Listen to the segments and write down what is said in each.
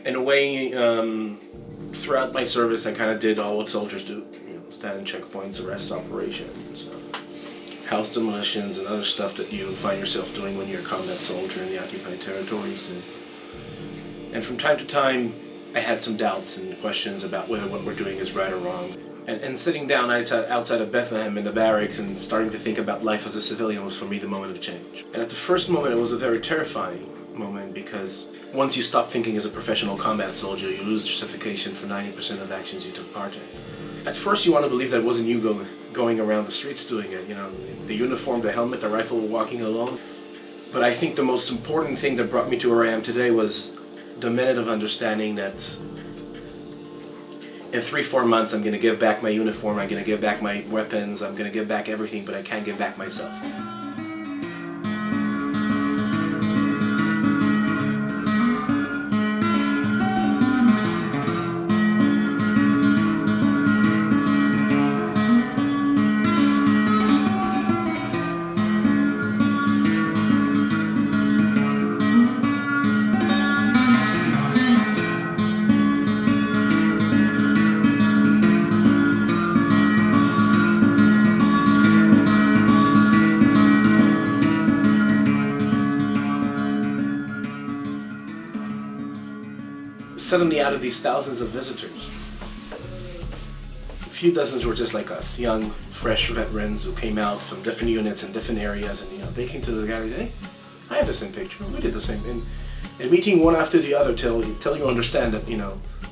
In a way, throughout my service, I kind of did all what soldiers do. Stand in checkpoints, arrest operations, house demolitions, and other stuff that you find yourself doing when you're a combat soldier in the occupied territories. And from time to time, I had some doubts and questions about whether what we're doing is right or wrong. And sitting down outside of Bethlehem in the barracks and starting to think about life as a civilian was for me the moment of change. And at the first moment, it was a very terrifying moment, because once you stop thinking as a professional combat soldier, you lose justification for 90% of actions you took part in. At first, you want to believe that it wasn't you going around the streets doing it, the uniform, the helmet, the rifle, walking alone. But I think the most important thing that brought me to where I am today was the minute of understanding that in 3-4 months I'm going to give back my uniform, I'm going to give back my weapons, I'm going to give back everything, but I can't give back myself. Suddenly, out of these thousands of visitors, a few dozens were just like us, young, fresh veterans who came out from different units and different areas, and they came to the gallery. Hey, I have the same picture. We did the same, and meeting one after the other till you understand that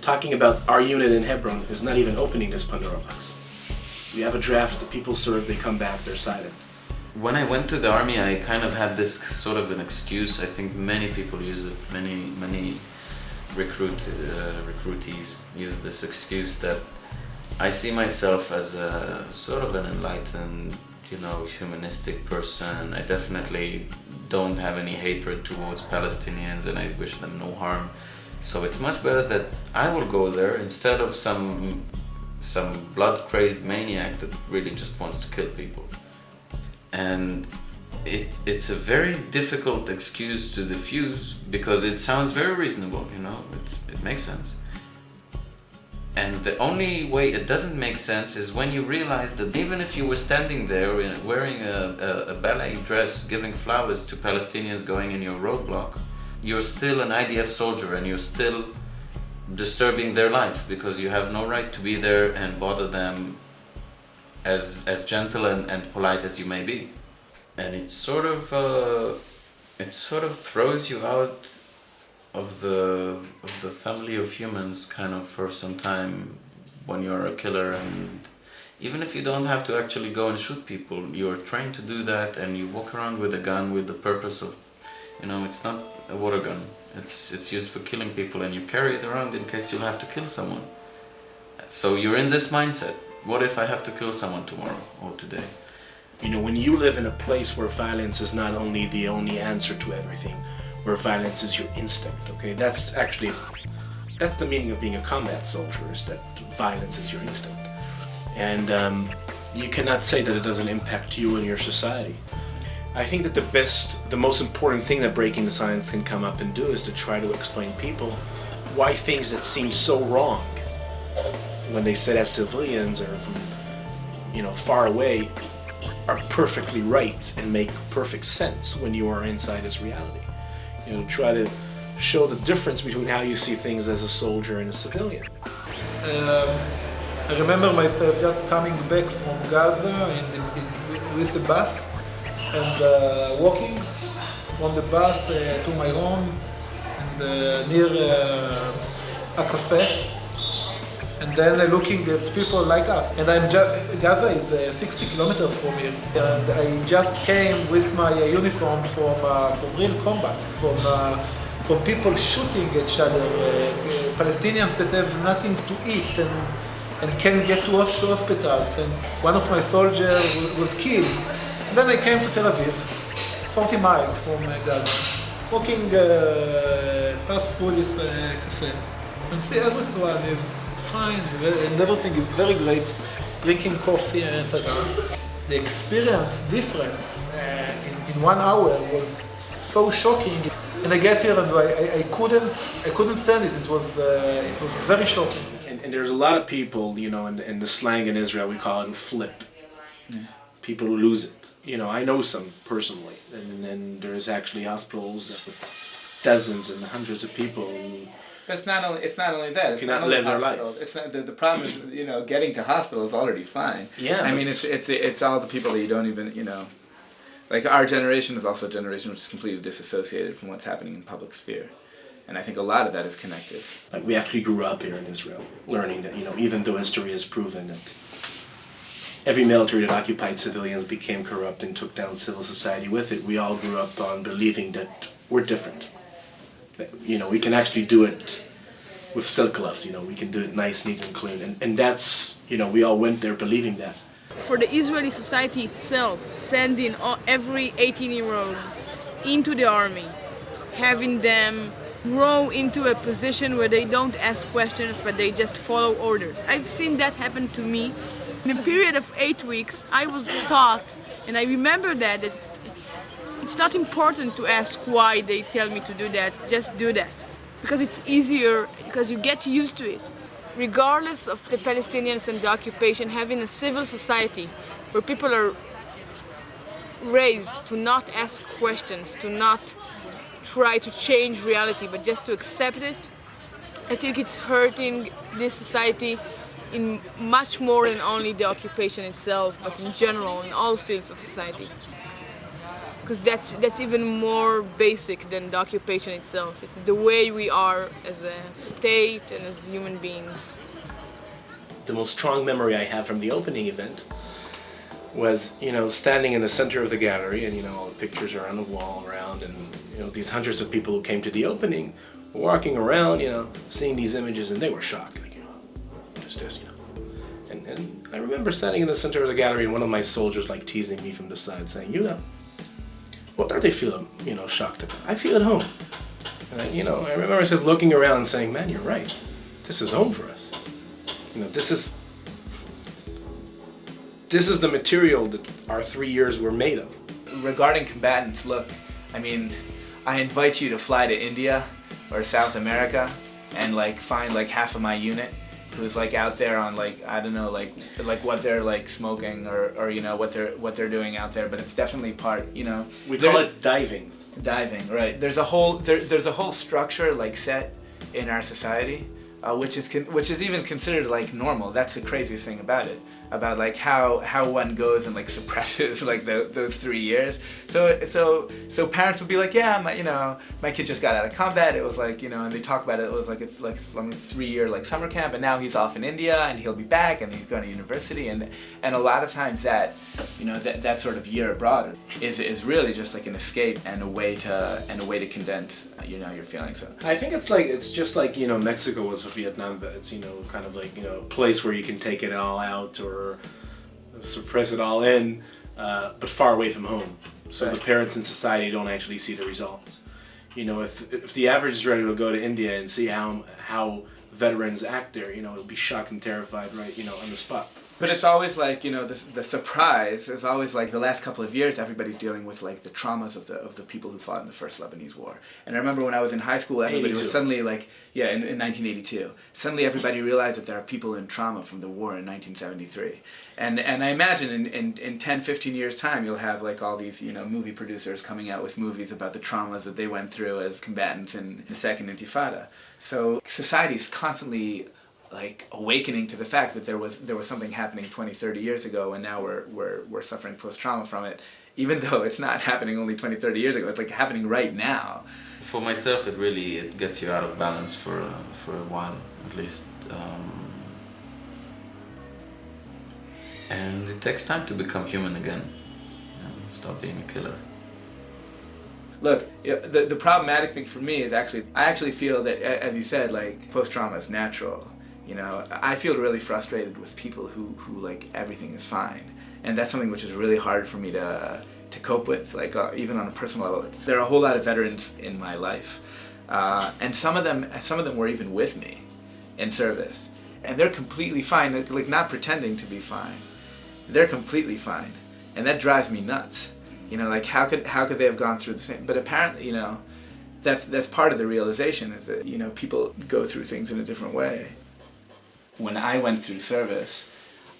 talking about our unit in Hebron is not even opening this Pandora box. We have a draft. The people serve. They come back. They're silent. When I went to the army, I kind of had this sort of an excuse. I think many people use it. Many recruitees use this excuse that I see myself as a sort of an enlightened, humanistic person. I definitely don't have any hatred towards Palestinians and I wish them no harm. So it's much better that I will go there instead of some blood-crazed maniac that really just wants to kill people. And it's a very difficult excuse to diffuse because it sounds very reasonable, it makes sense. And the only way it doesn't make sense is when you realize that even if you were standing there wearing a ballet dress, giving flowers to Palestinians going in your roadblock, you're still an IDF soldier and you're still disturbing their life because you have no right to be there and bother them as gentle and polite as you may be. And it sort of throws you out of the family of humans kind of for some time when you're a killer. And even if you don't have to actually go and shoot people, you're trained to do that, and you walk around with a gun with the purpose of, it's not a water gun. It's used for killing people, and you carry it around in case you'll have to kill someone. So you're in this mindset. What if I have to kill someone tomorrow or today? When you live in a place where violence is not only the only answer to everything, where violence is your instinct, okay? That's the meaning of being a combat soldier, is that violence is your instinct. And you cannot say that it doesn't impact you and your society. I think that the most important thing that Breaking the Silence can come up and do is to try to explain people why things that seem so wrong when they sit as civilians or from, far away are perfectly right and make perfect sense when you are inside this reality. Try to show the difference between how you see things as a soldier and a civilian. I remember myself just coming back from Gaza with the bus and walking from the bus to my home and near a cafe. And then looking at people like us. And Gaza is 60 kilometers from here. And I just came with my uniform from real combats, from people shooting each other, Palestinians that have nothing to eat and can't get to hospitals. And one of my soldiers was killed. And then I came to Tel Aviv, 40 miles from Gaza, walking past through this cafe. And see everyone is fine, and everything is very great, drinking coffee and etc. The experience difference in 1 hour was so shocking. And I get here and I couldn't stand it. It was very shocking. And there's a lot of people, you know, in the slang in Israel, we call it who flip. Yeah. People who lose it. You know, I know some personally. And there's actually hospitals with dozens and hundreds of people who But it's not only that. It's cannot not only live their hospitals. life. It's not, the problem is, you know, getting to hospital is already fine. Yeah, I but- mean, it's all the people that you don't even, you know, like our generation is also a generation which is completely disassociated from what's happening in public sphere, and I think a lot of that is connected. Like we actually grew up here in Israel, learning that, you know, even though history has proven that every military that occupied civilians became corrupt and took down civil society with it, we all grew up on believing that we're different. That, you know, we can actually do it with silk gloves, you know, we can do it nice, neat and clean. And that's, you know, we all went there believing that. For the Israeli society itself, sending every 18-year-old into the army, having them grow into a position where they don't ask questions but they just follow orders. I've seen that happen to me. In a period of 8 weeks, I was taught, and I remember that it's not important to ask why they tell me to do that, just do that. Because it's easier, because you get used to it. Regardless of the Palestinians and the occupation, having a civil society where people are raised to not ask questions, to not try to change reality, but just to accept it, I think it's hurting this society in much more than only the occupation itself, but in general, in all fields of society. Because that's even more basic than the occupation itself. It's the way we are as a state and as human beings. The most strong memory I have from the opening event was, you know, standing in the center of the gallery, and, you know, all the pictures are on the wall around, and, you know, these hundreds of people who came to the opening were walking around, you know, seeing these images, and they were shocked, like, you know, what is this, you know? And I remember standing in the center of the gallery, and one of my soldiers, like, teasing me from the side, saying, you know, what are they feeling, you know, shocked about? I feel at home. And I remember I said, looking around and saying, man, you're right. This is home for us. You know, this is the material that our 3 years were made of. Regarding combatants, look, I mean, I invite you to fly to India or South America and like find like half of my unit who's like out there on like, I don't know, like what they're like smoking or you know what they're doing out there, but it's definitely part, you know. We call it diving. Diving, right? There's a whole structure like set in our society, which is even considered like normal. That's the craziest thing about it, about like how one goes and like suppresses like those 3 years. So parents would be like, yeah, my kid just got out of combat. It was like, you know, and they talk about it. It was like it's like some 3-year like summer camp, and now he's off in India and he'll be back and he's going to university, and a lot of times that, you know, that sort of year abroad is really just like an escape and a way to condense, you know, your feelings. So I think it's just like, you know, Mexico was with Vietnam, that it's, you know, kind of like, you know, a place where you can take it all out or suppress it all in, but far away from home. So Right. the parents in society don't actually see the results. You know, if the average Israeli will go to India and see how veterans act there, you know, he'll be shocked and terrified, right, you know, on the spot. But it's always like, you know, the surprise is always like the last couple of years everybody's dealing with like the traumas of the people who fought in the first Lebanese war. And I remember when I was in high school, everybody 82. was suddenly like, yeah, in 1982, suddenly everybody realized that there are people in trauma from the war in 1973. And I imagine in 10, 15 years time you'll have like all these, you know, movie producers coming out with movies about the traumas that they went through as combatants in the Second Intifada. So society's constantly like awakening to the fact that there was something happening 20, 30 years ago, and now we're suffering post-trauma from it, even though it's not happening only 20, 30 years ago. It's like happening right now. For myself, it gets you out of balance for a while, at least. And it takes time to become human again. You know, stop being a killer. Look, the problematic thing for me is I actually feel that, as you said, like post-trauma is natural. You know, I feel really frustrated with people who like everything is fine, and that's something which is really hard for me to cope with, like even on a personal level. There are a whole lot of veterans in my life, and some of them were even with me in service, and they're completely fine, like not pretending to be fine. They're completely fine, and that drives me nuts. You know, like how could they have gone through the same? But apparently, you know, that's part of the realization, is that, you know, people go through things in a different way. When I went through service,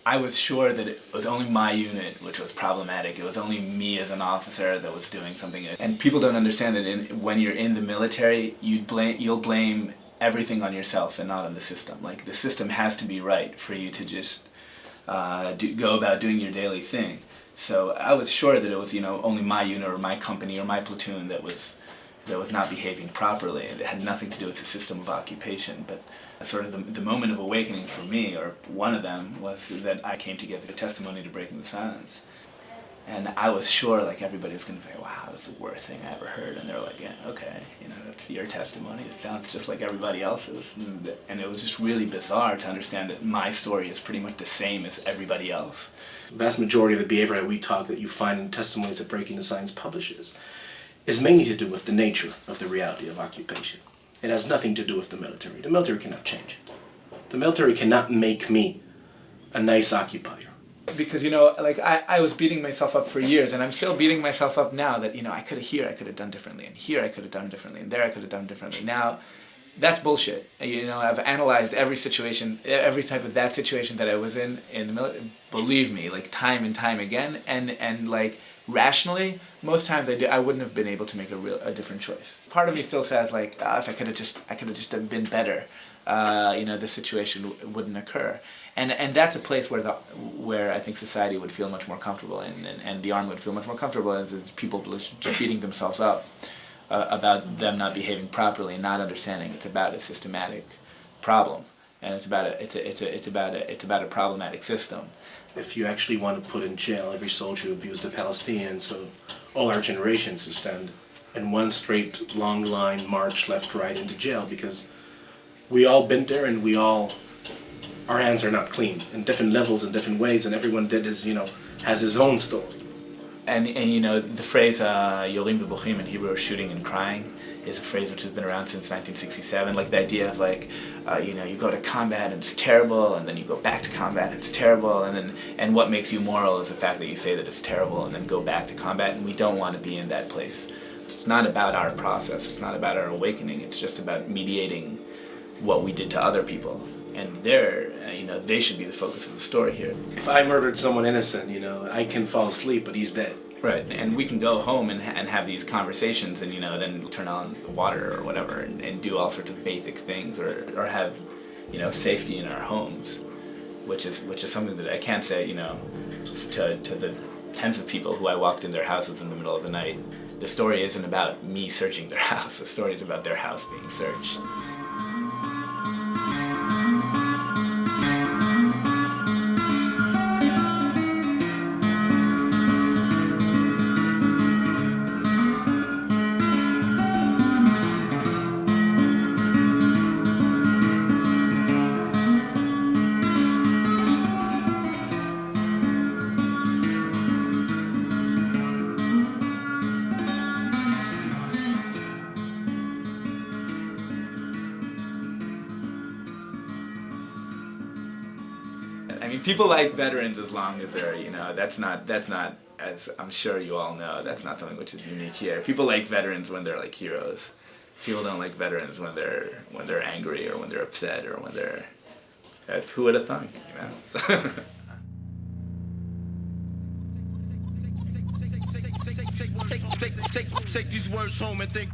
I was sure that it was only my unit which was problematic. It was only me as an officer that was doing something. And people don't understand that when you're in the military, you'll blame everything on yourself and not on the system. Like, the system has to be right for you to just go about doing your daily thing. So I was sure that it was, you know, only my unit or my company or my platoon that was not behaving properly. It had nothing to do with the system of occupation. But sort of the moment of awakening for me, or one of them, was that I came to give a testimony to Breaking the Silence. And I was sure, like, everybody was going to say, wow, that's the worst thing I ever heard. And they're like, yeah, okay, you know, that's your testimony. It sounds just like everybody else's. And it was just really bizarre to understand that my story is pretty much the same as everybody else. The vast majority of the behavior that we talk that you find in testimonies that Breaking the Silence publishes is mainly to do with the nature of the reality of occupation. It has nothing to do with the military. The military cannot change it. The military cannot make me a nice occupier. Because, you know, like, I was beating myself up for years, and I'm still beating myself up now that, you know, I could have done differently, and here I could have done differently, and there I could have done differently. Now, that's bullshit. You know, I've analyzed every situation, every type of that situation that I was in the military. Believe me, like, time and time again, and like, rationally, most times I wouldn't have been able to make a different choice. Part of me still says, like, if I could have just been better, you know, this situation wouldn't occur. And that's a place where I think society would feel much more comfortable, and the army would feel much more comfortable, as people just beating themselves up about them not behaving properly and not understanding it's about a systematic problem, and it's about a problematic system. If you actually want to put in jail every soldier who abused the Palestinians, so all our generations to stand in one straight long line march left right into jail, because we all been there, and our hands are not clean in different levels in different ways, and everyone has his own story. And you know, the phrase Yorim v'bochim, in Hebrew, shooting and crying, is a phrase which has been around since 1967. Like, the idea of, like, you know, you go to combat and it's terrible, and then you go back to combat and it's terrible, and what makes you moral is the fact that you say that it's terrible and then go back to combat, and we don't want to be in that place. It's not about our process, it's not about our awakening, it's just about mediating what we did to other people. And they should be the focus of the story here. If I murdered someone innocent, you know, I can fall asleep, but he's dead. Right, and we can go home and have these conversations, and, you know, then turn on the water or whatever, and do all sorts of basic things, or have, you know, safety in our homes, which is something that I can't say, you know, to the tens of people who I walked in their houses in the middle of the night. The story isn't about me searching their house. The story is about their house being searched. I mean, people like veterans as long as they're, you know, that's not, as I'm sure you all know, that's not something which is unique here. People like veterans when they're, like, heroes. People don't like veterans when they're angry, or when they're upset, or when they're, who would have thunk, you know? So. Take these words home and think.